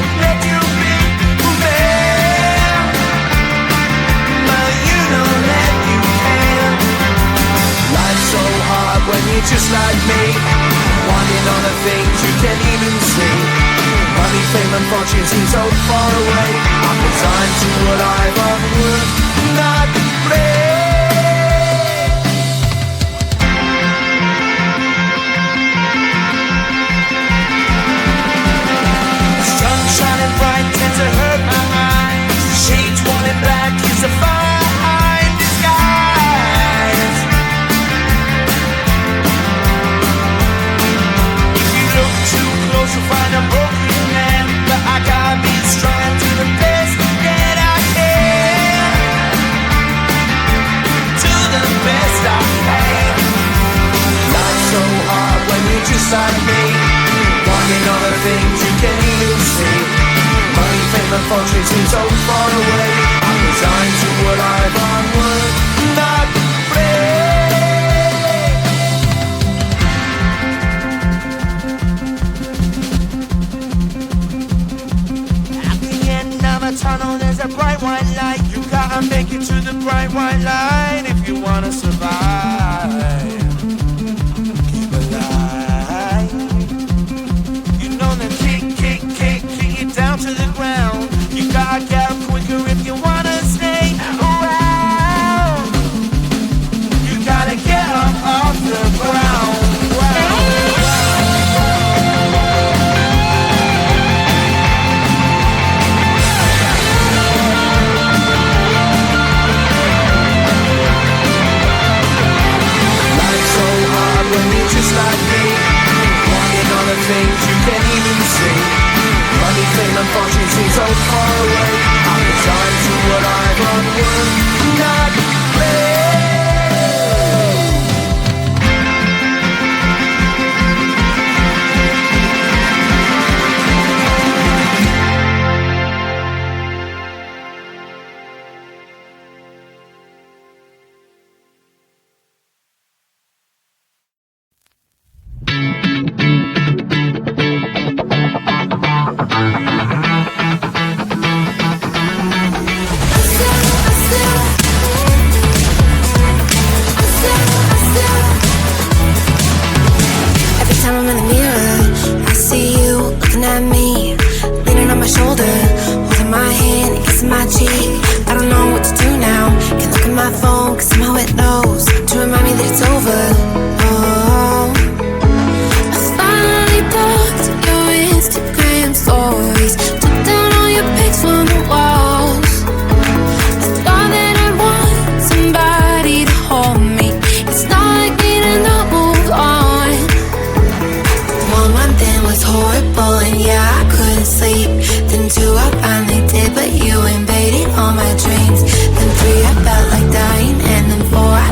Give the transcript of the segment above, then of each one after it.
won't let you be man, but you know that you can. Life's so hard when you're just like me, wanting all the things you can't even see. Money, fame and fortune seem so far away. I'm resigned to a life of work, not play. Sun shining bright tends to hurt my eyes. Shades worn in black is a fine disguise. If you look too close you'll find a broken man, but I gotta be strong to the best that I can. To the best I can. Life's so hard when you're just like me, wanting all the things you can't even see. Money, fame and fortune seem so far away. I'm resigned to a life on work, not play. At the end of a tunnel there's a bright white light. You gotta make it to the bright white light if you wanna survive. Keep alive. You know that kick it down to the ground. You gotta get up quicker if you wanna stay around. You gotta get up off the ground. Life's so hard when you're just like me, wanting all the things you can't even see. Money, fame and fortune seem so far away. I'm resigned to what I've on work, not play. But you invaded all my dreams. Then 3 I felt like dying, and then 4 I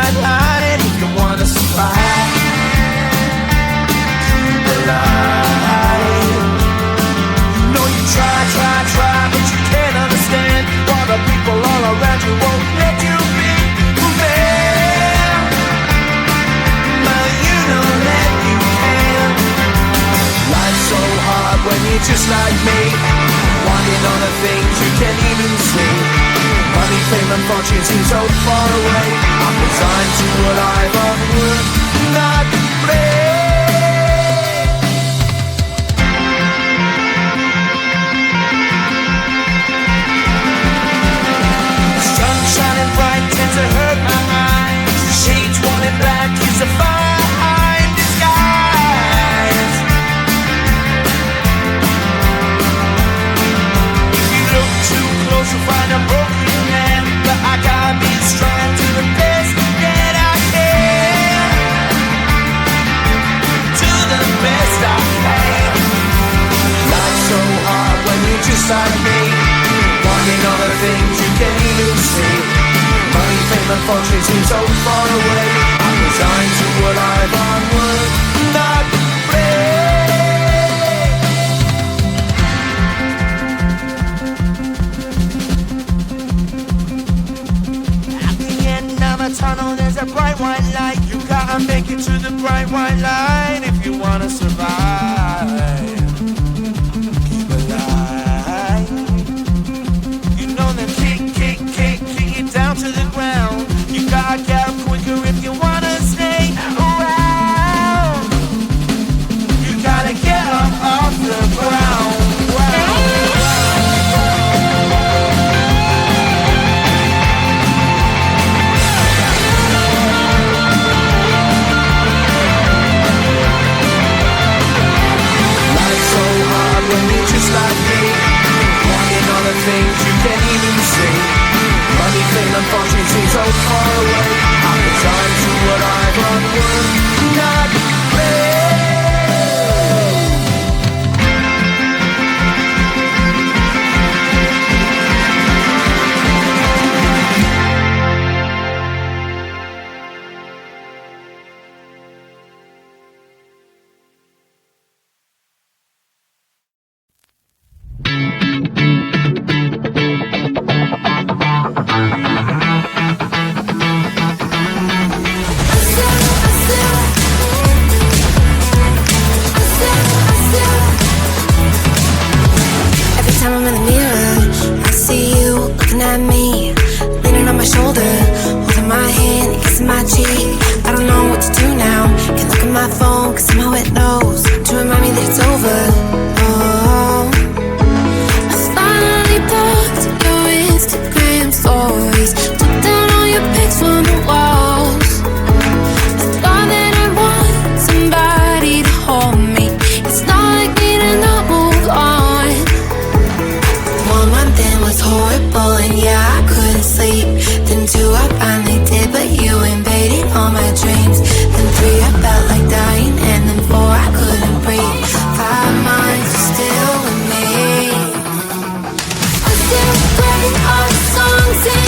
white line if you wanna survive. Keep alive. You know you try, but you can't understand why the people all around you won't let you be who they are. But you know that you can. Life's so hard when you're just like me, wanting all the things you can't even see. Money, fame and fortune seem so far away. I'm resigned to what I've unworked, not play. Sun shining bright tends to hurt my eyes. Shades worn in black is a fine disguise. If you look too close you'll find a broken man, but I gotta be strong to the best that I can. To the best I can. Life's so hard when you're just like me, wanting all the things you can't even see. Money, fame and fortune seem so far away. I'm resigned to what I've unworked, not At the end of a tunnel there's a bright white light. You gotta make it to the bright white line if you wanna survive. Keep alive. You know them kick it down to the ground. You gotta get up quicker if you wanna stay around. You gotta get up off the ground. Life's so hard when you're just like me, wanting all the things you can't even see. Money, fame and fortune seem so far away. I'm resigned to what I've unworked, not play. Every time I'm in the mirror, I see you looking at me, leaning on my shoulder, holding my hand, kissing my cheek. I don't know what to do now. Can't look at my phone, cause somehow it knows to remind me that it's over. Oh, I finally blocked your Instagram stories, took down all your pics from the walls. I thought that I want somebody to hold me. It's not like me to not move on. 1 month in was horrible and yeah, I couldn't sleep. Then 2 I finally did, but you invaded all my dreams. Then 3 I felt like dying, and then 4 I couldn't breathe. 5 months you're still with me. I still play our songs in